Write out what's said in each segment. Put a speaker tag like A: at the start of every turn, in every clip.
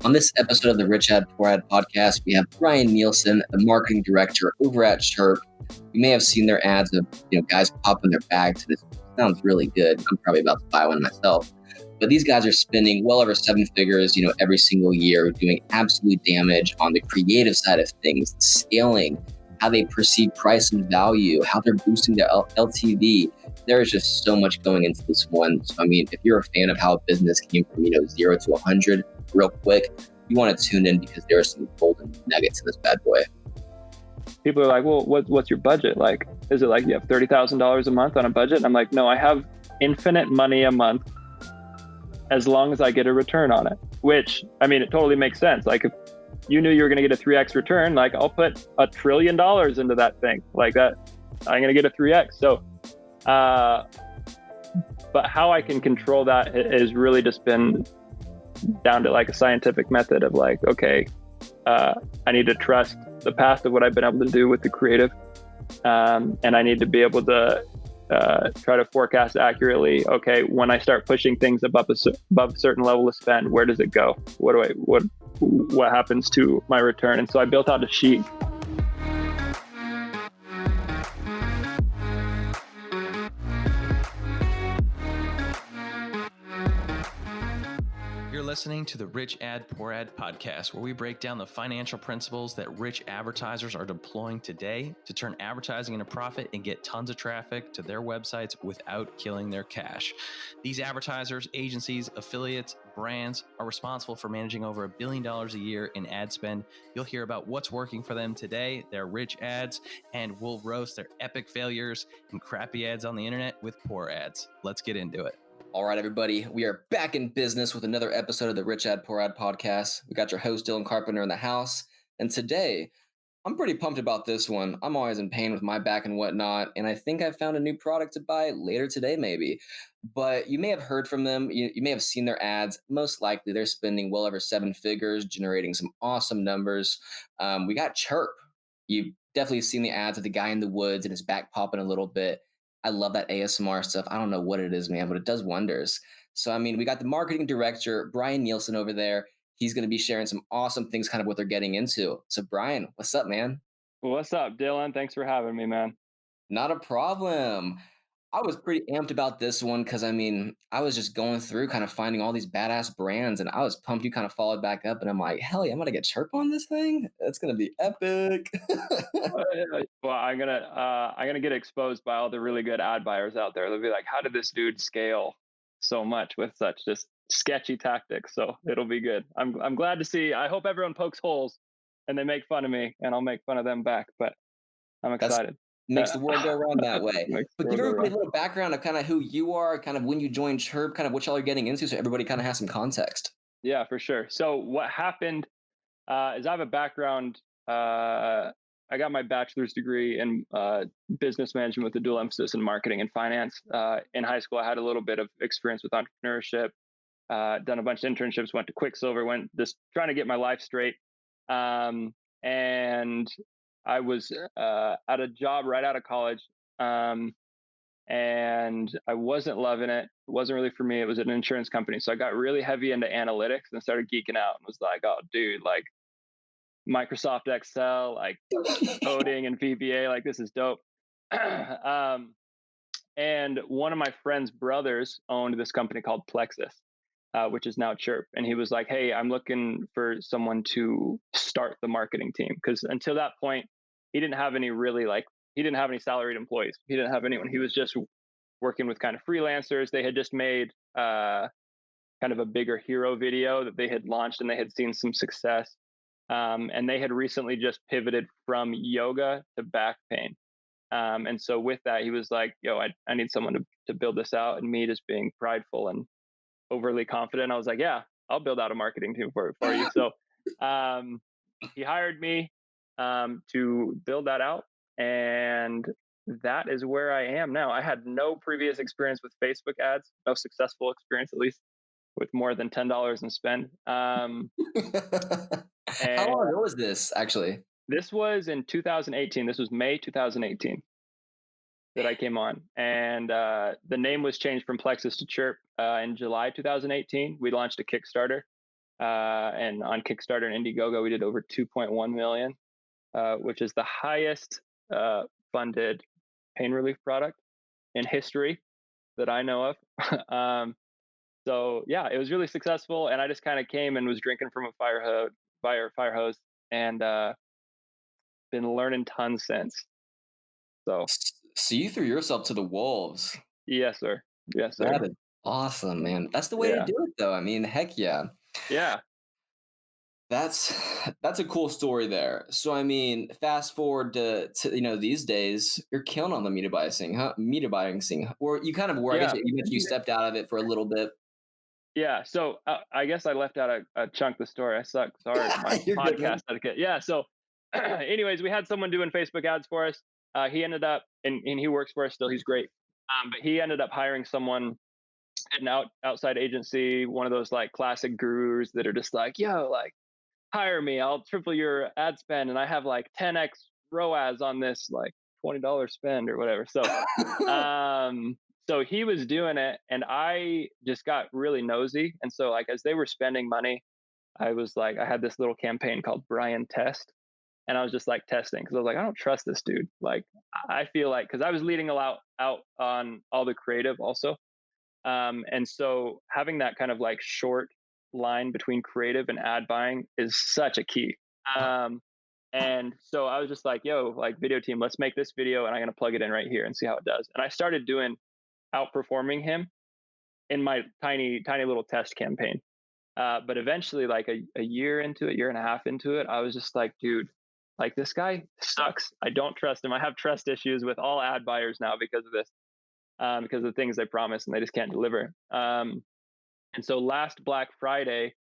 A: On this episode of the Rich Ad Poor Ad podcast, we have Brian Nielsen, the marketing director over at Chirp. You may have seen their ads of guys popping their bags. This sounds really good. I'm probably about to buy one myself. But these guys are spending well over seven figures, every single year, doing absolute damage on the creative side of things, the scaling, how they perceive price and value, how they're boosting their LTV. There is just so much going into this one. So, if you're a fan of how a business came from, 0 to 100 real quick, you want to tune in because there are some golden nuggets in this bad boy.
B: People are like, well, what's your budget? Like, is it like you have $30,000 a month on a budget? And I'm like, no, I have infinite money a month as long as I get a return on it, which, it totally makes sense. Like, if you knew you were going to get a 3x return, like, I'll put $1 trillion into that thing like that. I'm going to get a 3x. So, but how I can control that has really just been down to like a scientific method of like, okay, I need to trust the past of what I've been able to do with the creative. And I need to be able to try to forecast accurately. Okay, when I start pushing things above a certain level of spend, where does it go? What happens to my return? And so I built out a sheet.
C: You're listening to the Rich Ad Poor Ad podcast, where we break down the financial principles that rich advertisers are deploying today to turn advertising into profit and get tons of traffic to their websites without killing their cash. These advertisers, agencies, affiliates, brands are responsible for managing over $1 billion a year in ad spend. You'll hear about what's working for them today, their rich ads, and we'll roast their epic failures and crappy ads on the internet with poor ads. Let's get into it.
A: All right, everybody, we are back in business with another episode of the Rich Ad Poor Ad podcast. We got your host, Dylan Carpenter, in the house. And today, I'm pretty pumped about this one. I'm always in pain with my back and whatnot, and I think I found a new product to buy later today, maybe. But you may have heard from them. You may have seen their ads. Most likely, they're spending well over seven figures, generating some awesome numbers. We got Chirp. You've definitely seen the ads of the guy in the woods and his back popping a little bit. I love that ASMR stuff. I don't know what it is, man, but it does wonders. So, we got the marketing director, Brian Nielsen, over there. He's going to be sharing some awesome things, kind of what they're getting into. So, Brian, what's up, man?
B: What's up, Dylan? Thanks for having me, man.
A: Not a problem. I was pretty amped about this one because, I was just going through kind of finding all these badass brands, and I was pumped you kind of followed back up, and I'm like, hell yeah, I'm going to get Chirp on this thing. It's going to be epic.
B: Well, I'm gonna get exposed by all the really good ad buyers out there. They'll be like, "How did this dude scale so much with such just sketchy tactics?" So it'll be good. I'm glad to see. I hope everyone pokes holes and they make fun of me, and I'll make fun of them back. But I'm excited.
A: Makes the world go around that way. But give everybody a little background of kind of who you are, kind of when you joined Chirp, kind of what y'all are getting into, so everybody kind of has some context.
B: Yeah, for sure. So what happened is I have a background. I got my bachelor's degree in business management with a dual emphasis in marketing and finance. In high school, I had a little bit of experience with entrepreneurship, done a bunch of internships, went to Quicksilver, went just trying to get my life straight. And I was at a job right out of college. And I wasn't loving it. It wasn't really for me. It was an insurance company. So I got really heavy into analytics and started geeking out and was like, oh, dude, like Microsoft Excel, like coding and VBA, like this is dope. And one of my friend's brothers owned this company called Plexus, which is now Chirp. And he was like, hey, I'm looking for someone to start the marketing team. Because until that point, he didn't have any he didn't have any salaried employees. He didn't have anyone. He was just working with kind of freelancers. They had just made kind of a bigger hero video that they had launched and they had seen some success. And they had recently just pivoted from yoga to back pain. And so with that, he was like, yo, I need someone to build this out. And me just being prideful and overly confident, I was like, yeah, I'll build out a marketing team for you. So he hired me to build that out. And that is where I am now. I had no previous experience with Facebook ads, no successful experience, at least with more than $10 in spend.
A: How long ago was this, actually?
B: This was in 2018. This was May 2018 that I came on. And the name was changed from Plexus to Chirp in July 2018. We launched a Kickstarter. And on Kickstarter and Indiegogo, we did over 2.1 million, which is the highest funded pain relief product in history that I know of. So yeah, it was really successful, and I just kind of came and was drinking from a fire hose, and been learning tons since. So
A: So you threw yourself to the wolves.
B: yes, sir. Yes, sir.
A: That is awesome, man. That's the way to
B: Yeah.
A: do it, though. I mean, heck yeah.
B: Yeah.
A: That's that's a cool story there. So I mean, fast forward to these days, you're killing on the media buying scene, huh? Media buying scene, or you kind of were. I guess
B: Yeah.
A: you stepped out of it for a little bit.
B: Yeah. So I guess I left out a chunk of the story. I suck. Sorry, my
A: You're good, man.
B: podcast etiquette. Yeah. So, anyways, we had someone doing Facebook ads for us. He ended up, and he works for us still. He's great. But he ended up hiring someone at an outside agency, one of those like classic gurus that are just like, yo, like hire me, I'll triple your ad spend, and I have like 10x ROAS on this like $20 spend or whatever. Um, so he was doing it, and I just got really nosy. And so, like, as they were spending money, I was like, I had this little campaign called Brian Test, and I was just like testing because I was like, I don't trust this dude. Like, I feel like because I was leading a lot out on all the creative also, and so having that kind of like short line between creative and ad buying is such a key. Um, and so I was just like, yo, like video team, let's make this video and I'm going to plug it in right here and see how it does. And I started doing outperforming him in my tiny little test campaign. But eventually, like a year into it, year and a half into it, I was just like, dude, like this guy sucks. I don't trust him. I have trust issues with all ad buyers now because of this, because of the things they promise and they just can't deliver. And so last Black Friday,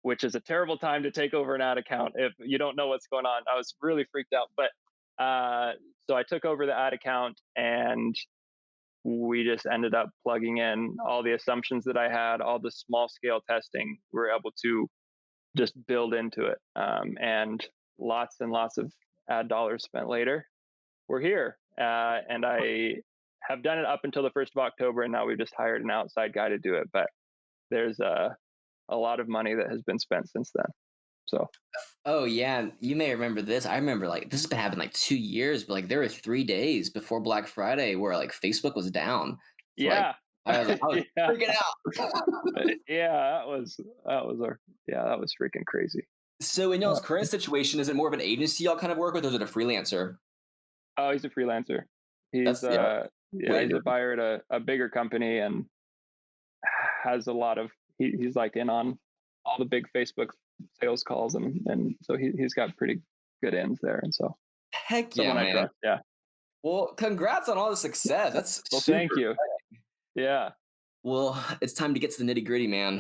B: which is a terrible time to take over an ad account if you don't know what's going on, I was really freaked out. But so I took over the ad account, and we just ended up plugging in all the assumptions that I had, all the small scale testing. We were able to just build into it. And lots and lots of ad dollars spent later, we're here. And I have done it up until the 1st of October, and now we've just hired an outside guy to do it. But there's a lot of money that has been spent since then. So
A: Oh yeah, you may remember this. I remember like this has been happening like 2 years, but like there were 3 days before Black Friday where like Facebook was down. So like
B: yeah,
A: I was
B: yeah,
A: freaking out.
B: yeah. That was freaking crazy.
A: So in y'all's current situation, is it more of an agency y'all kind of work with, or is it a freelancer?
B: Oh, he's a freelancer. He's
A: That's yeah,
B: yeah,
A: way
B: he's a
A: different.
B: buyer at a bigger company and has a lot of he's like in on all the big Facebook sales calls, and so he's got pretty good ends there, and so
A: Heck yeah,
B: someone I
A: man.
B: trust. Yeah.
A: Well, congrats on all the success. That's
B: Well,
A: super.
B: thank you. Yeah.
A: Well, it's time to get to the nitty gritty, man.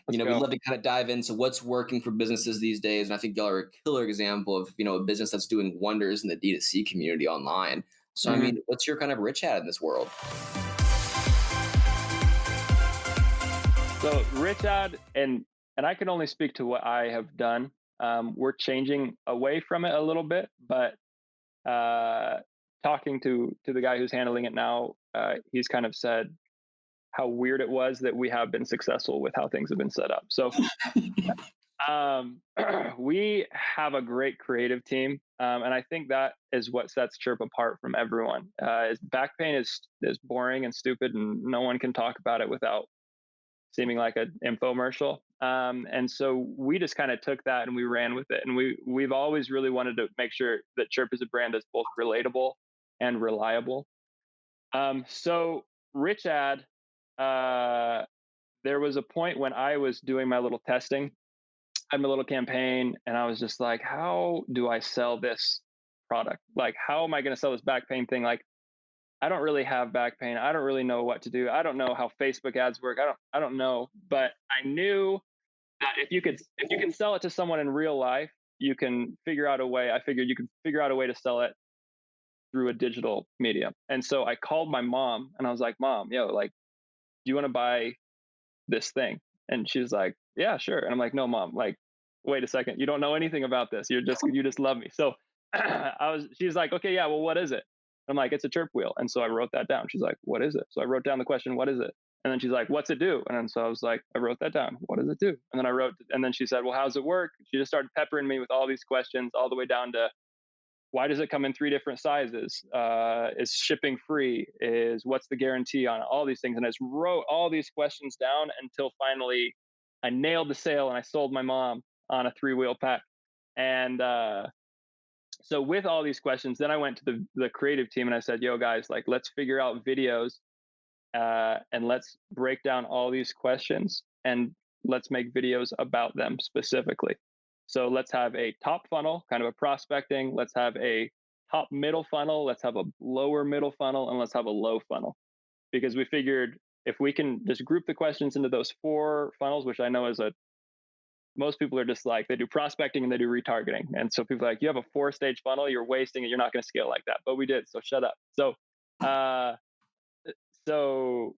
B: Let's
A: We'd
B: go.
A: love to kind of dive into what's working for businesses these days. And I think y'all are a killer example of, a business that's doing wonders in the D2C community online. So, I
B: Mhm.
A: mean, what's your kind of rich hat in this world?
B: So rich ad, and I can only speak to what I have done. We're changing away from it a little bit, but talking to the guy who's handling it now, he's kind of said how weird it was that we have been successful with how things have been set up. So um, we have a great creative team, and I think that is what sets Chirp apart from everyone. Back pain is boring and stupid, and no one can talk about it without seeming like an infomercial. And so we just kind of took that and we ran with it. And we've always really wanted to make sure that Chirp is a brand that's both relatable and reliable. So Rich Ad, uh, there was a point when I was doing my little testing, I had my little campaign, and I was just like, how do I sell this product? Like, how am I going to sell this back pain thing? Like, I don't really have back pain. I don't really know what to do. I don't know how Facebook ads work. I don't know, but I knew that if you can sell it to someone in real life, you can figure out a way. I figured you could figure out a way to sell it through a digital medium. And so I called my mom and I was like, "Mom, yo, like, do you want to buy this thing?" And she's like, "Yeah, sure." And I'm like, "No, Mom, like, wait a second. You don't know anything about this. You just love me." So she's like, "Okay, yeah, well, what is it?" I'm like, "It's a chirp wheel." And so I wrote that down. She's like, "What is it?" So I wrote down the question, "What is it?" And then she's like, what's it do? And then so I was like, I wrote that down. What does it do? And then and then she said, well, how's it work? She just started peppering me with all these questions, all the way down to, why does it come in 3 different sizes? Is shipping free? What's the guarantee on it? All these things. And I just wrote all these questions down until finally I nailed the sale and I sold my mom on a 3-wheel pack. And so with all these questions, then I went to the creative team and I said, yo guys, like, let's figure out videos, and let's break down all these questions and let's make videos about them specifically. So let's have a top funnel, kind of a prospecting. Let's have a top middle funnel. Let's have a lower middle funnel, and let's have a low funnel. Because we figured if we can just group the questions into those 4 funnels, which I know is most people are just like, they do prospecting and they do retargeting. And so people are like, you have a 4-stage funnel, you're wasting it. You're not going to scale like that. But we did. So shut up. Uh, so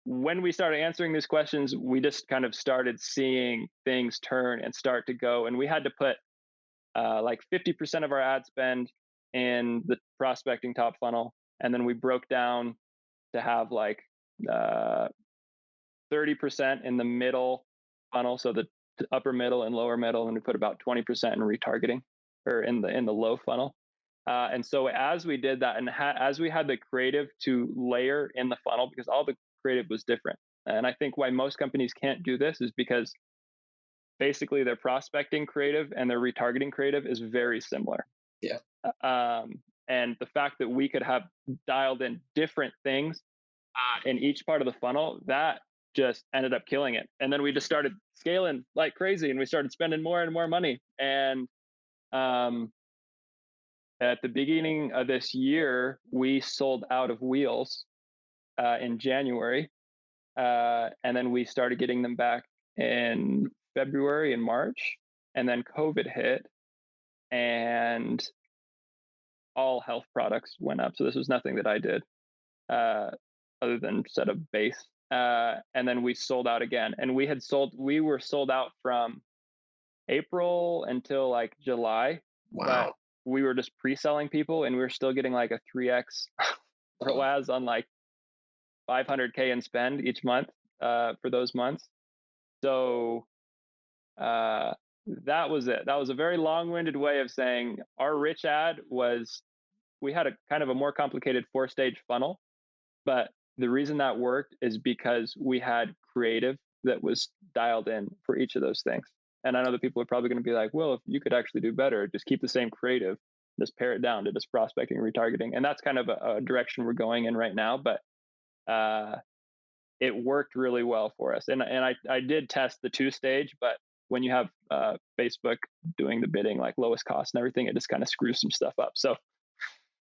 B: when we started answering these questions, we just kind of started seeing things turn and start to go. And we had to put like 50% of our ad spend in the prospecting top funnel. And then we broke down to have like 30% in the middle funnel. So the upper middle and lower middle. And we put about 20% in retargeting, or in the low funnel. And so as we did that, and as we had the creative to layer in the funnel, because all the creative was different. And I think why most companies can't do this is because basically their prospecting creative and their retargeting creative is very similar.
A: Yeah.
B: And the fact that we could have dialed in different things in each part of the funnel, that just ended up killing it. And then we just started scaling like crazy, and we started spending more and more money. And at the beginning of this year, we sold out of wheels in January. And then we started getting them back in February and March. And then COVID hit, and all health products went up. So this was nothing that I did, other than set a base. And then we sold out again. And we were sold out from April until like July.
A: Wow.
B: But we were just pre-selling people, and we were still getting like a 3x ROAS on like 500K in spend each month for those months. So that was it. That was a very long-winded way of saying our rich ad was, we had a kind of a more complicated 4-stage funnel, but the reason that worked is because we had creative that was dialed in for each of those things. And I know that people are probably going to be like, well, if you could actually do better, just keep the same creative, just pare it down to just prospecting and retargeting. And that's kind of a direction we're going in right now. But it worked really well for us. And I did test the 2-stage, but when you have Facebook doing the bidding, like lowest cost and everything, it just kind of screws some stuff up. So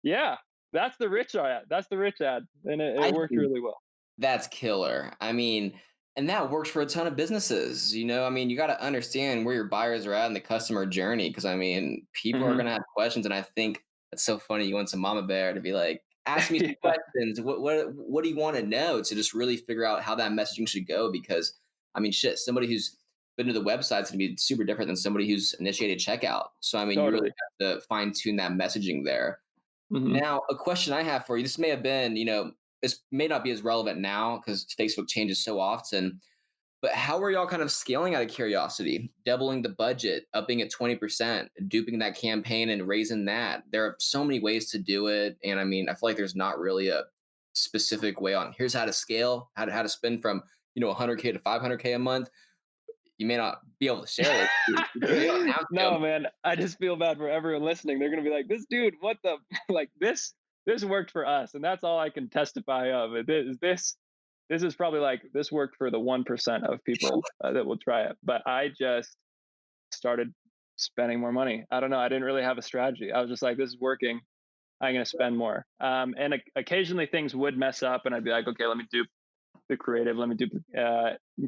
B: yeah, that's the rich ad. That's the rich ad. And it worked really well.
A: That's killer. I mean, and that works for a ton of businesses. I mean, you got to understand where your buyers are at in the customer journey. Cause I mean, people are going to have questions. And I think it's so funny. You want some mama bear to be like, ask me some questions. What do you want to know, to just really figure out how that messaging should go? Because I mean, shit, somebody who's been to the website's going to be super different than somebody who's initiated checkout. So, I mean, you really have to fine tune that messaging there. Now, a question I have for you, this may have been, this may not be as relevant now because Facebook changes so often, but how are y'all kind of scaling out of curiosity, doubling the budget, upping it 20%, duping that campaign and raising that? There are so many ways to do it. And I mean, I feel like there's not really a specific way on here's how to scale, how to spend from, 100K to 500K a month. You may not be able to share this.
B: No, man, I just feel bad for everyone listening. They're going to be like, this dude, what the, like this worked for us. And that's all I can testify of. This is probably like, this worked for the 1% of people that will try it. But I just started spending more money. I don't know. I didn't really have a strategy. I was just like, this is working. I'm going to spend more. And occasionally things would mess up, and I'd be like, okay, let me do the creative. Let me do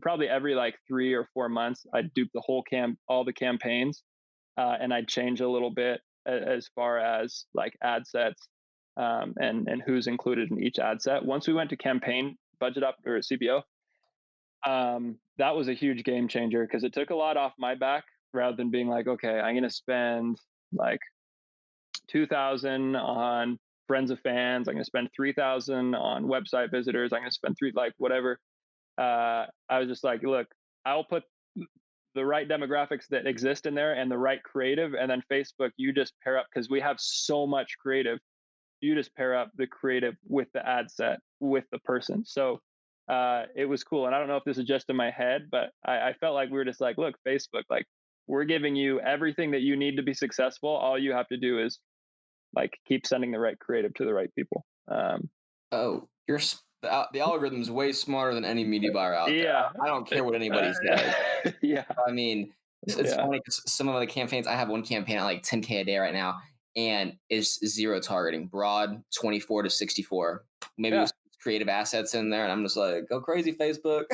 B: probably every like 3 or 4 months, I'd dupe all the campaigns, and I'd change a little bit as far as like ad sets, and who's included in each ad set. Once we went to campaign budget up, or CBO, that was a huge game changer because it took a lot off my back, rather than being like, okay, I'm going to spend like 2,000 on friends of fans. I'm going to spend 3,000 on website visitors. I'm going to spend like whatever. I was just like, look, I'll put the right demographics that exist in there and the right creative, and then Facebook, you just pair up because we have so much creative. You just pair up the creative with the ad set with the person. So it was cool. And I don't know if this is just in my head, but I felt like we were just like, look, Facebook, like we're giving you everything that you need to be successful. All you have to do is like keep sending the right creative to the right people.
A: Oh, the algorithm's way smarter than any media buyer out there.
B: Yeah.
A: I don't care what anybody says.
B: Yeah.
A: I mean, it's
B: Yeah.
A: funny 'cause some of the campaigns I have one campaign at like 10K a day right now, and it's zero targeting, broad 24 to 64, maybe
B: Yeah.
A: with creative assets in there, and I'm just like, go crazy, Facebook.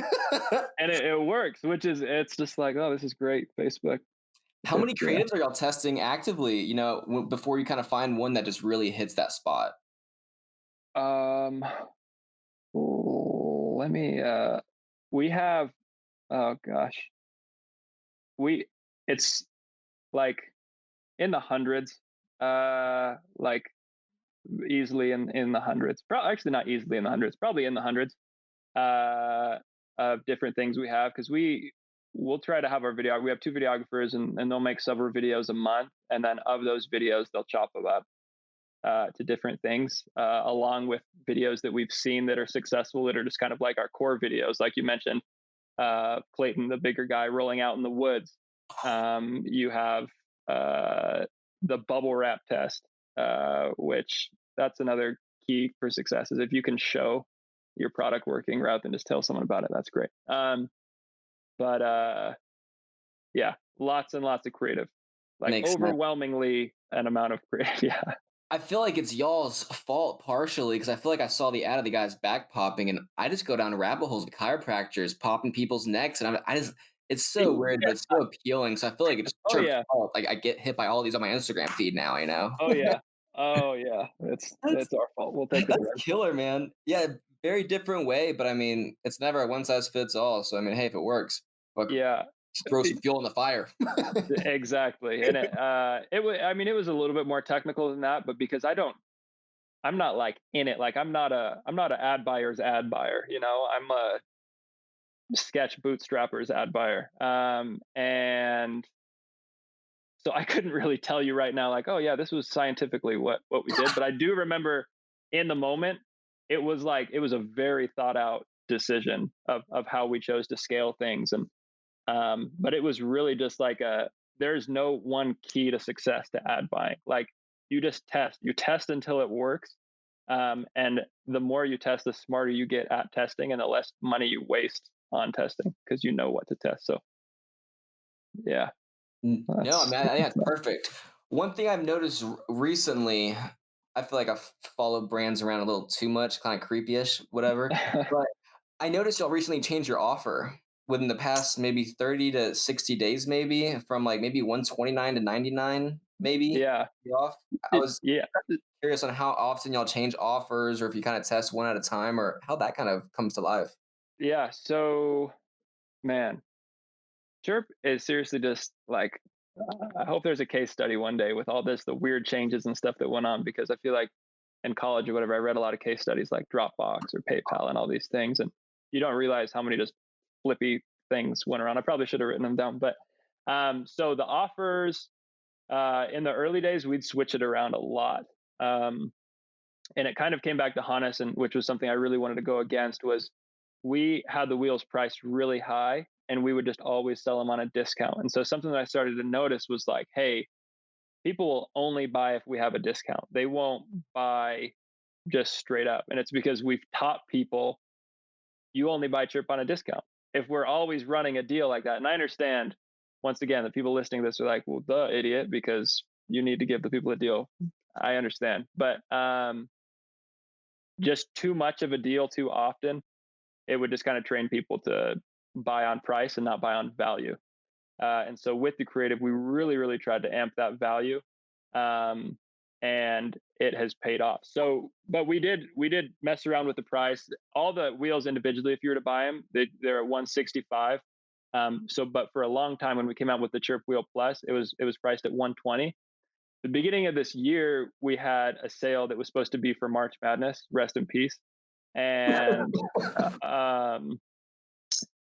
B: And it works, which is, it's just like, oh, this is great. Facebook.
A: How many
B: Yeah.
A: creatives are y'all testing actively? Before you kind of find one that just really hits that spot.
B: Um, let me, we have, oh gosh, we, it's like in the hundreds, like easily in the hundreds. Actually, not easily in the hundreds. Probably in the hundreds uh, of different things we have because we'll try to have our video. We have two videographers and they'll make several videos a month, and then of those videos they'll chop them up to different things, along with videos that we've seen that are successful that are just kind of like our core videos, like you mentioned, Clayton, the bigger guy rolling out in the woods. You have the bubble wrap test, which that's another key for success is if you can show your product working rather than just tell someone about it. That's great. But yeah, lots and lots of creative, like
A: Makes sense.
B: overwhelmingly an amount of creative. Yeah.
A: I feel like it's y'all's fault partially because I feel like I saw the ad of the guy's back popping, and I just go down rabbit holes with chiropractors popping people's necks, and I just it's so weird, but it's so appealing. So I feel like it's
B: Oh
A: Chirp's
B: yeah.
A: fault. Like I get hit by all these on my Instagram feed now.
B: Oh yeah. Oh yeah.
A: That's
B: It's our fault. We'll take the
A: that's
B: blame.
A: killer, man. Yeah, very different way, but I mean, it's never a one size fits all. So I mean, hey, if it works, fuck,
B: Yeah.
A: just throw some fuel in the fire.
B: Exactly. And it was, I mean, it was a little bit more technical than that, but because I'm not like in it. Like I'm not an ad buyer's ad buyer, you know, I'm a sketch bootstrapper's ad buyer. And so I couldn't really tell you right now, like, oh yeah, this was scientifically what we did. But I do remember in the moment, it was a very thought out decision of how we chose to scale things. And but it was really just like there's no one key to success to ad buying. Like you test until it works. And the more you test, the smarter you get at testing and the less money you waste on testing because you know what to test. So yeah,
A: No, I
B: that's
A: mean, I think that's perfect. One thing I've noticed recently, I feel like I've followed brands around a little too much, kind of creepy-ish, whatever. But I noticed y'all recently changed your offer within the past maybe 30 to 60 days, maybe from like maybe 129 to 99, maybe
B: yeah.
A: be off. I was
B: Yeah.
A: curious on how often y'all change offers or if you kind of test one at a time or how that kind of comes to life.
B: Yeah. So man, Chirp is seriously just like I hope there's a case study one day with all this, the weird changes and stuff that went on, because I feel like in college or whatever, I read a lot of case studies like Dropbox or PayPal and all these things. And you don't realize how many just flippy things went around. I probably should have written them down. But so the offers in the early days, we'd switch it around a lot. Um, and it kind of came back to haunt us, and which was something I really wanted to go against, was we had the wheels priced really high and we would just always sell them on a discount. And so something that I started to notice was like, hey, people will only buy if we have a discount. They won't buy just straight up. And it's because we've taught people you only buy Chirp on a discount. If we're always running a deal like that, and I understand once again the people listening to this are like, well, duh, idiot, because you need to give the people a deal. I understand. But just too much of a deal too often, it would just kind of train people to buy on price and not buy on value. And so with the creative, we really, really tried to amp that value, um, and it has paid off. So, but we did mess around with the price. All the wheels individually, if you were to buy them, they're at 165. So, but for a long time when we came out with the Chirp Wheel Plus, it was priced at 120. The beginning of this year, we had a sale that was supposed to be for March Madness. Rest in peace. And uh, um,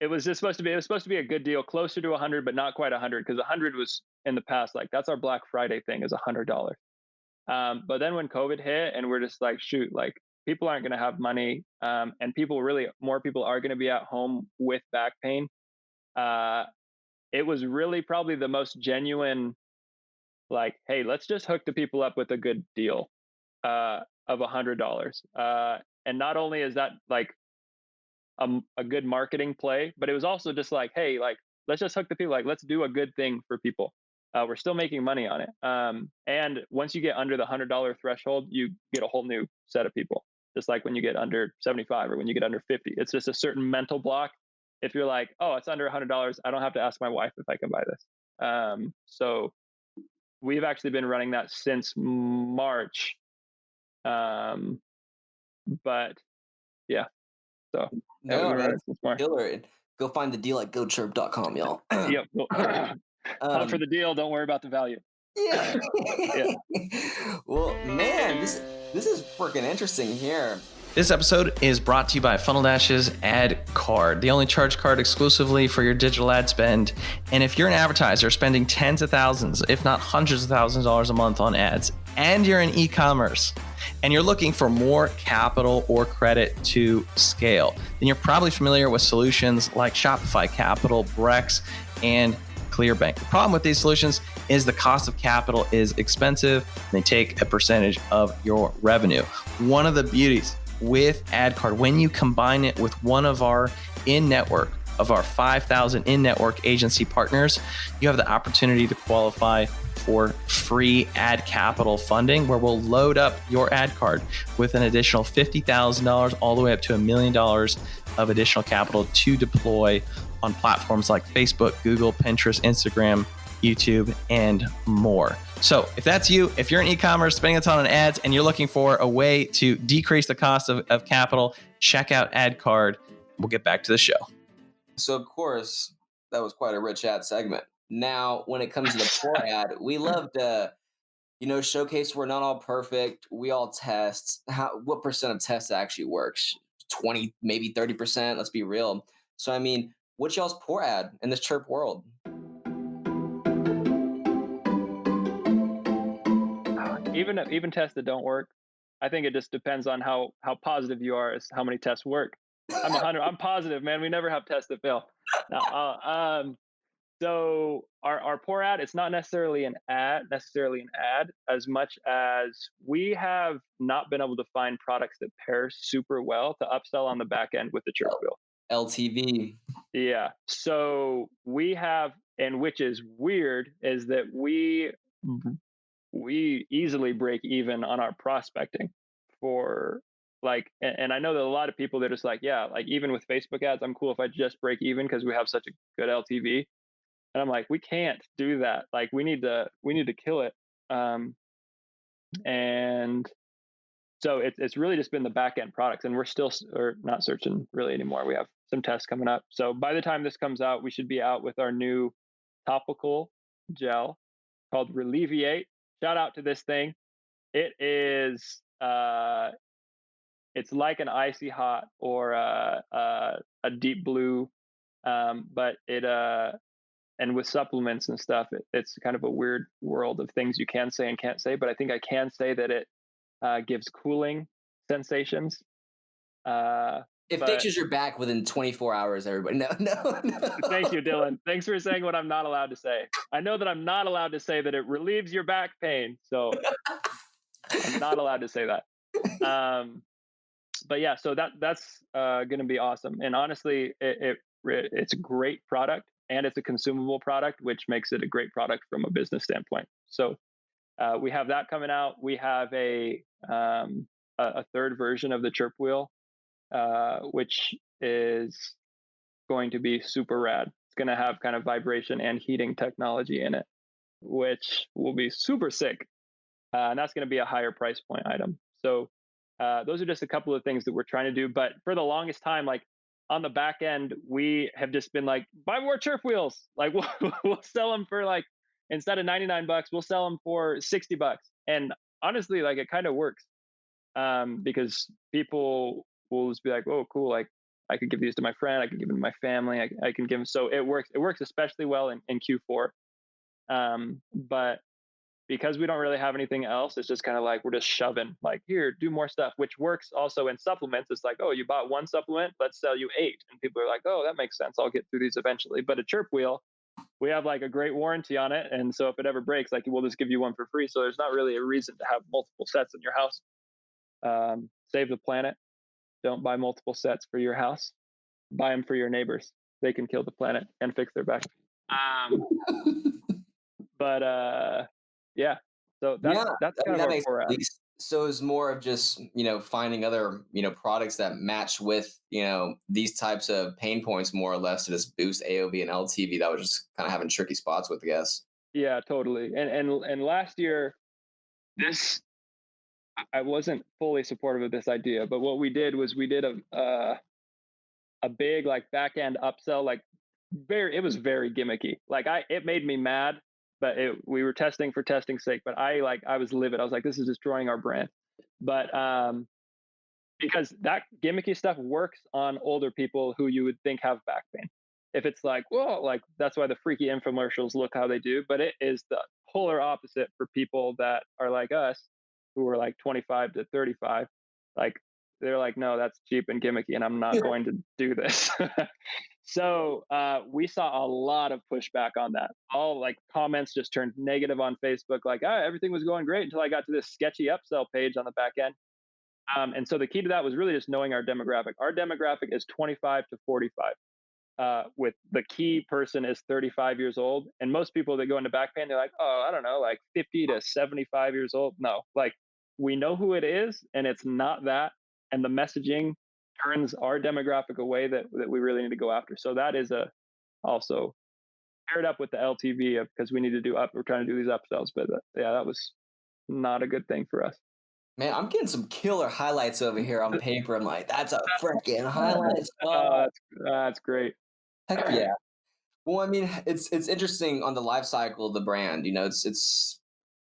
B: it was supposed to be a good deal, closer to 100, but not quite 100, because 100 was in the past. Like that's our Black Friday thing, is $100. But then when COVID hit, and we're just like, shoot, like people aren't going to have money, and more people are going to be at home with back pain. Uh, it was really probably the most genuine, like, hey, let's just hook the people up with a good deal of $100. And not only is that like a good marketing play, but it was also just like, hey, like let's just hook the people, like let's do a good thing for people. We're still making money on it, and once you get under the $100 threshold, you get a whole new set of people. Just like when you get under 75 or when you get under 50, it's just a certain mental block. If you're like, oh, it's under $100, I don't have to ask my wife if I can buy this. So we've actually been running that since March. But yeah, so yeah, we've
A: No,
B: been running
A: that's
B: it since March.
A: killer. And go find the deal at gochirp.com, y'all.
B: Yep. Hunt for the deal. Don't worry about the value.
A: Yeah.
B: Yeah.
A: Well, man, this is freaking interesting here.
C: This episode is brought to you by Funnel Dash's Ad Card, the only charge card exclusively for your digital ad spend. And if you're an advertiser spending tens of thousands, if not hundreds of thousands of dollars a month on ads, and you're in e-commerce, and you're looking for more capital or credit to scale, then you're probably familiar with solutions like Shopify Capital, Brex, and ClearBank. The problem with these solutions is the cost of capital is expensive, and they take a percentage of your revenue. One of the beauties with AdCard, when you combine it with one of our in-network, of our 5,000 in-network agency partners, you have the opportunity to qualify for free ad capital funding, where we'll load up your ad card with an additional $50,000 all the way up to $1 million of additional capital to deploy on platforms like Facebook, Google, Pinterest, Instagram, YouTube, and more. So if that's you, if you're in e-commerce, spending a ton on ads, and you're looking for a way to decrease the cost of capital, check out AdCard. We'll get back to the show.
A: So, of course, that was quite a rich ad segment. Now, when it comes to the poor ad, we love to, showcase we're not all perfect. We all test. What percent of tests actually works? 20, maybe 30%. Let's be real. So, I mean, what's y'all's poor ad in this Chirp world?
B: Even tests that don't work, I think it just depends on how positive you are as how many tests work. I'm positive, man. We never have tests that fail. Now, so our poor ad, it's not necessarily an ad as much as we have not been able to find products that pair super well to upsell on the back end with the Chirp wheel.
A: LTV.
B: Yeah. So we have, and which is weird, is that we easily break even on our prospecting for like, and I know that a lot of people, they're just like, yeah, like even with Facebook ads, I'm cool if I just break even because we have such a good LTV. And I'm like, we can't do that. Like we need to kill it. And so it's really just been the back end products, and we're still or not searching really anymore. We have some tests coming up. So by the time this comes out, we should be out with our new topical gel called Reliviate. Shout out to this thing. It is it's like an icy hot or a deep blue, but it and with supplements and stuff, it's kind of a weird world of things you can say and can't say. But I think I can say that it gives cooling sensations.
A: It fixes your back within 24 hours, everybody. No.
B: Thank you, Dylan. Thanks for saying what I'm not allowed to say. I know that I'm not allowed to say that it relieves your back pain. So I'm not allowed to say that. But yeah, so that's going to be awesome. And honestly, it's a great product, and it's a consumable product, which makes it a great product from a business standpoint. So we have that coming out. We have a third version of the Chirp wheel, which is going to be super rad. It's going to have kind of vibration and heating technology in it, which will be super sick. And that's going to be a higher price point item. So those are just a couple of things that we're trying to do. But for the longest time, like on the back end, we have just been like, buy more Chirp wheels. Like we'll sell them for like, instead of $99, we'll sell them for $60. And honestly, like it kind of works because people will just be like, oh, cool. Like I could give these to my friend. I could give them to my family. I can give them. So it works. It works especially well in Q4. But because we don't really have anything else, it's just kind of like we're just shoving like, here, do more stuff, which works also in supplements. It's like, oh, you bought one supplement, let's sell you 8. And people are like, oh, that makes sense. I'll get through these eventually. But a chirp wheel, we have like a great warranty on it. And so if it ever breaks, like we'll just give you one for free. So there's not really a reason to have multiple sets in your house. Save the planet. Don't buy multiple sets for your house. Buy them for your neighbors. They can kill the planet and fix their back. But yeah, so
A: Yeah,
B: that's
A: I
B: kind
A: mean,
B: of
A: that
B: where
A: makes
B: we're at.
A: sense. So it's more of just, finding other, products that match with, these types of pain points more or less to just boost AOV and LTV that was just kind of having tricky spots with, I guess.
B: Yeah, totally. And last year, this I wasn't fully supportive of this idea, but what we did was we did a big like back end upsell, like it was very gimmicky. Like it made me mad, but we were testing for testing's sake. But I was livid. I was like, this is destroying our brand. But because that gimmicky stuff works on older people who you would think have back pain. If it's like, well, like that's why the freaky infomercials look how they do, but it is the polar opposite for people that are like us, who are like 25 to 35. Like they're like, no, that's cheap and gimmicky, and I'm not going to do this. So we saw a lot of pushback on that. All like comments just turned negative on Facebook, like, everything was going great until I got to this sketchy upsell page on the back end. And so the key to that was really just knowing our demographic. Our demographic is 25 to 45. With the key person is 35 years old. And most people that go into back pain, they're like, oh, I don't know, like 50 to 75 years old. No, like we know who it is, and it's not that. And the messaging turns our demographic away that we really need to go after. So that is also paired up with the LTV of because we need to we're trying to do these upsells. But yeah, that was not a good thing for us.
A: Man, I'm getting some killer highlights over here on paper. I'm like, that's a freaking highlight.
B: That's great.
A: Heck yeah. Well, I mean, it's interesting on the life cycle of the brand.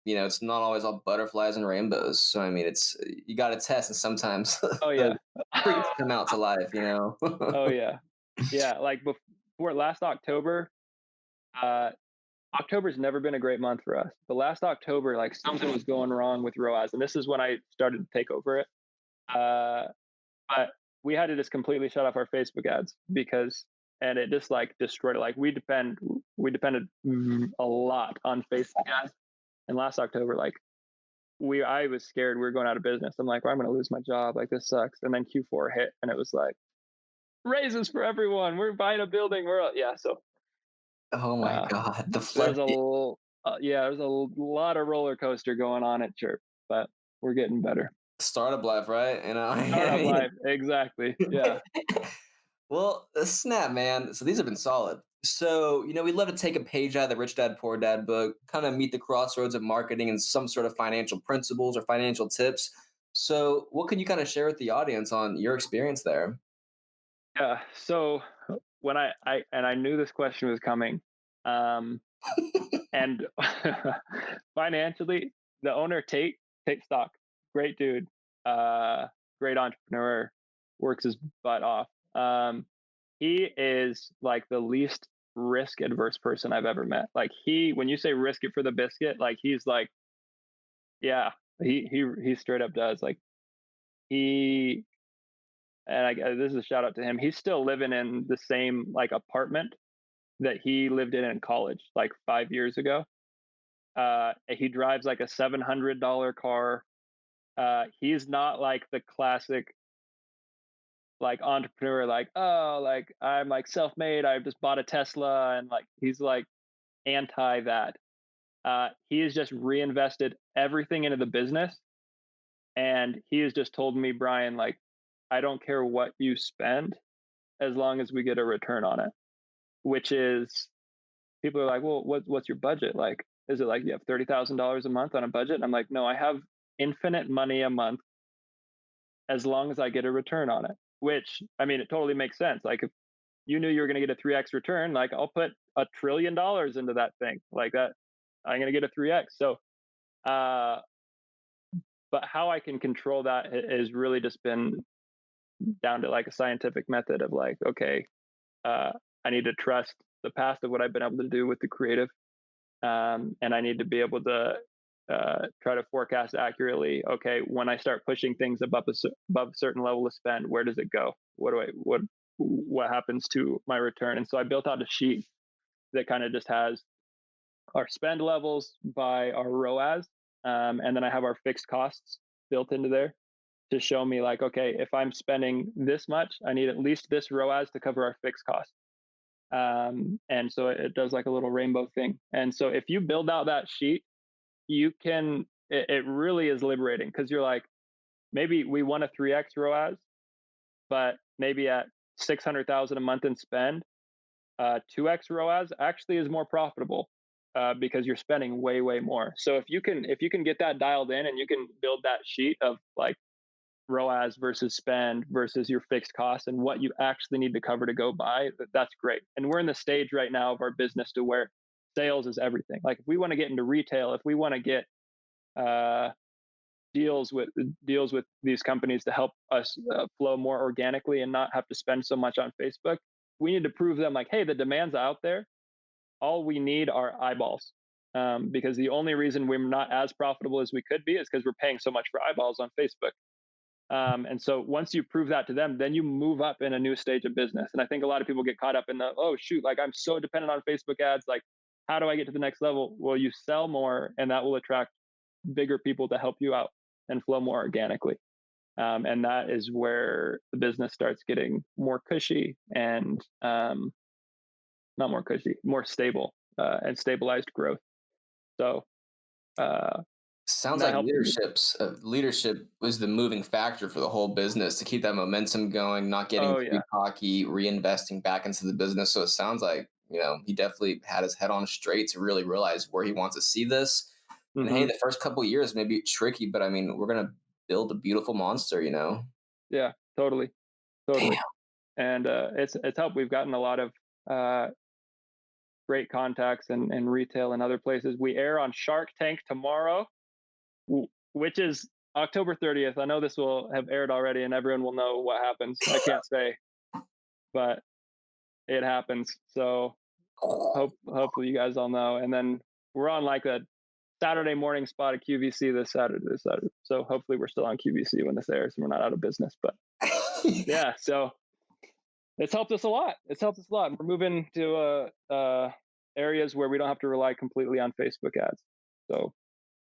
A: It's not always all butterflies and rainbows. So I mean, it's you got to test, and sometimes
B: Oh
A: the
B: yeah.
A: freaks come out to life.
B: Oh yeah. Yeah. Like before last October, October's never been a great month for us. But last October, like something was going wrong with ROAS, and this is when I started to take over it. Uh, but we had to just completely shut off our Facebook ads and it just like destroyed it. Like we depended a lot on Facebook ads. And last October, like I was scared we were going out of business. I'm like, well, I'm going to lose my job. Like this sucks. And then Q4 hit, and it was like raises for everyone. We're buying a building. Yeah. So
A: Oh my
B: uh,
A: God, the
B: there's
A: flood.
B: there's a lot of roller coaster going on at Chirp, but we're getting better.
A: Startup life, right?
B: Startup life, exactly. Yeah.
A: Well, snap, man. So these have been solid. So, we'd love to take a page out of the Rich Dad Poor Dad book, kind of meet the crossroads of marketing and some sort of financial principles or financial tips. So, what can you kind of share with the audience on your experience there?
B: Yeah. So when I knew this question was coming, um, and financially, the owner Tate Stock, great dude, uh, great entrepreneur, works his butt off. He is like the least risk adverse person I've ever met. Like when you say risk it for the biscuit, like he's like, yeah, he straight up does. Like he and this is a shout out to him. He's still living in the same like apartment that he lived in college like 5 years ago. He drives like a $700 car. He's not like the classic like entrepreneur, like, oh, like I'm like self-made. I just bought a Tesla, and like he's like anti that. He has just reinvested everything into the business, and he has just told me, Brian, like, I don't care what you spend as long as we get a return on it. Which is, people are like, well, what's your budget like? Is it like you have $30,000 a month on a budget? And I'm like, no, I have infinite money a month as long as I get a return on it. Which, I mean, it totally makes sense. Like if you knew you were going to get a 3x return, like I'll put $1 trillion into that thing like that. I'm going to get a 3x. So, but how I can control that has really just been down to like a scientific method of like, okay, I need to trust the past of what I've been able to do with the creative, and I need to be able to try to forecast accurately. Okay, when I start pushing things above a certain level of spend, where does it go? What happens to my return? And so I built out a sheet that kind of just has our spend levels by our ROAS, and then I have our fixed costs built into there to show me like, okay, if I'm spending this much, I need at least this ROAS to cover our fixed costs. And so it does like a little rainbow thing. And so if you build out that sheet, it really is liberating because you're like, maybe we want a 3x ROAS, but maybe at 600,000 a month in spend, 2x ROAS actually is more profitable because you're spending way more. So if you can get that dialed in and you can build that sheet of like ROAS versus spend versus your fixed costs and what you actually need to cover to go by, that's great. And we're in the stage right now of our business to where sales is everything. Like if we want to get into retail, if we want to get uh, deals with these companies to help us flow more organically and not have to spend so much on Facebook, we need to prove them like, hey, the demand's out there. All we need are eyeballs. Because the only reason we're not as profitable as we could be is because we're paying so much for eyeballs on Facebook. And so once you prove that to them, then you move up in a new stage of business. And I think a lot of people get caught up in the, oh, shoot, like I'm so dependent on Facebook ads. Like, how do I get to the next level? Well, you sell more and that will attract bigger people to help you out and flow more organically. And that is where the business starts getting more cushy and not more cushy, more stable and stabilized growth. So uh,
A: Sounds
B: that
A: like
B: helps.
A: leadership was the moving factor for the whole business to keep that momentum going, not getting
B: Oh
A: too
B: yeah.
A: cocky, reinvesting back into the business. So it sounds like, he definitely had his head on straight to really realize where he wants to see this. And hey,
B: Hmm.
A: the first couple of years may be tricky, but I mean, we're gonna build a beautiful monster.
B: Yeah, totally.
A: Damn.
B: Totally. And it's helped. We've gotten a lot of uh, great contacts in retail and other places. We air on Shark Tank tomorrow, which is October 30th. I know this will have aired already, and everyone will know what happens. I can't say, but it happens. So hopefully you guys all know. And then we're on like a Saturday morning spot at QVC this Saturday. So hopefully we're still on QVC when this airs and we're not out of business. But yeah, so it's helped us a lot. We're moving to areas where we don't have to rely completely on Facebook ads. So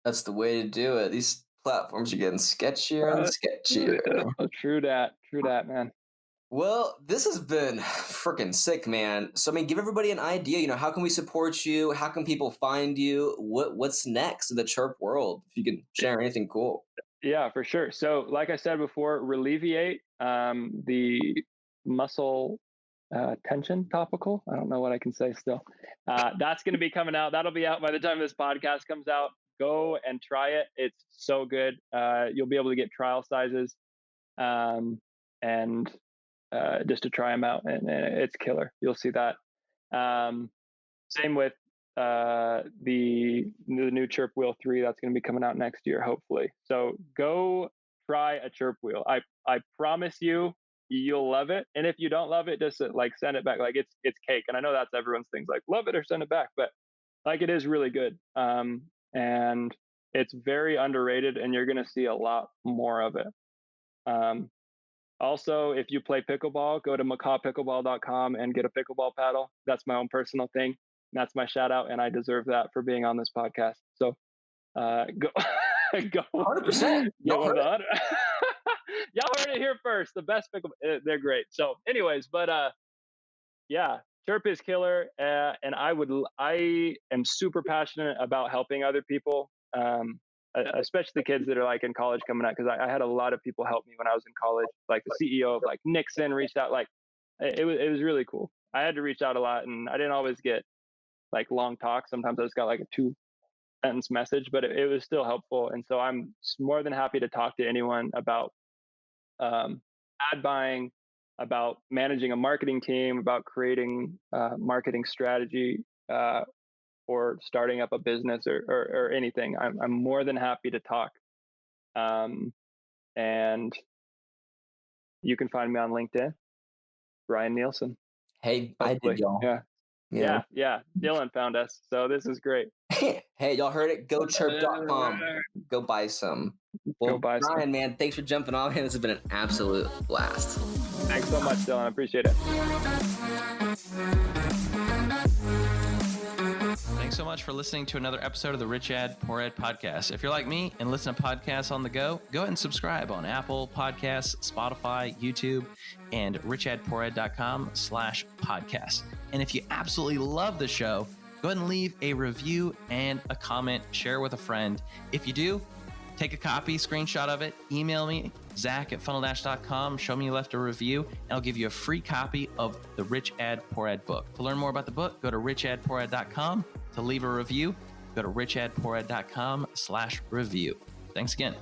A: That's the way to do it. These platforms are getting sketchier and sketchier.
B: true that, man.
A: Well, this has been freaking sick, man. So I mean, give everybody an idea. How can we support you? How can people find you? What's next in the chirp world? If you can share anything cool.
B: Yeah, for sure. So, like I said before, Reliviate, the muscle tension topical. I don't know what I can say still. That's going to be coming out. That'll be out by the time this podcast comes out. Go and try it. It's so good. You'll be able to get trial sizes and just to try them out, and it's killer. You'll see that. Um, Same with the new Chirp Wheel 3 that's going to be coming out next year, hopefully. So go try a Chirp Wheel. I promise you, you'll love it. And if you don't love it, just like send it back. Like it's cake. And I know that's everyone's things, like love it or send it back, but like it is really good. And it's very underrated, and you're going to see a lot more of it. Um, Also, if you play pickleball, go to macawpickleball.com and get a pickleball paddle. That's my own personal thing. That's my shout out, and I deserve that for being on this podcast. So go, go
A: 100%.
B: get
A: Y'all
B: one of
A: heard
B: the
A: it.
B: 100. Y'all heard it here first. The best pickleball, they're great. So, anyways, but yeah, Chirp is killer, and I am super passionate about helping other people. Especially kids that are like in college coming out, because I had a lot of people help me when I was in college. Like the CEO of like Nixon reached out. Like it was really cool. I had to reach out a lot, and I didn't always get like long talks. Sometimes I just got like a 2 sentence message, but it was still helpful. And so I'm more than happy to talk to anyone about um, ad buying, about managing a marketing team, about creating marketing strategy, or starting up a business or anything. I'm more than happy to talk. Um, and you can find me on LinkedIn, Brian Nielsen.
A: Hey,
B: Hopefully.
A: I did, y'all.
B: Yeah. Dylan found us. So this is great.
A: Hey, y'all heard it? Go chirp.com. Go buy some. Well,
B: Go buy some.
A: Brian, man, thanks for jumping on. This has been an absolute blast.
B: Thanks so much, Dylan. I appreciate it.
C: Thanks so much for listening to another episode of the Rich Dad Poor Dad podcast. If you're like me and listen to podcasts on the go ahead and subscribe on Apple Podcasts, Spotify, YouTube, and richadpoorad.com/podcast. And if you absolutely love the show, go ahead and leave a review and a comment, share with a friend. If you do, take a copy, screenshot of it, email me, zach@funneldash.com, show me you left a review, and I'll give you a free copy of the Rich Dad Poor Dad book. To learn more about the book, go to richadpoorad.com. To leave a review, go to richadpoorad.com/review. Thanks again.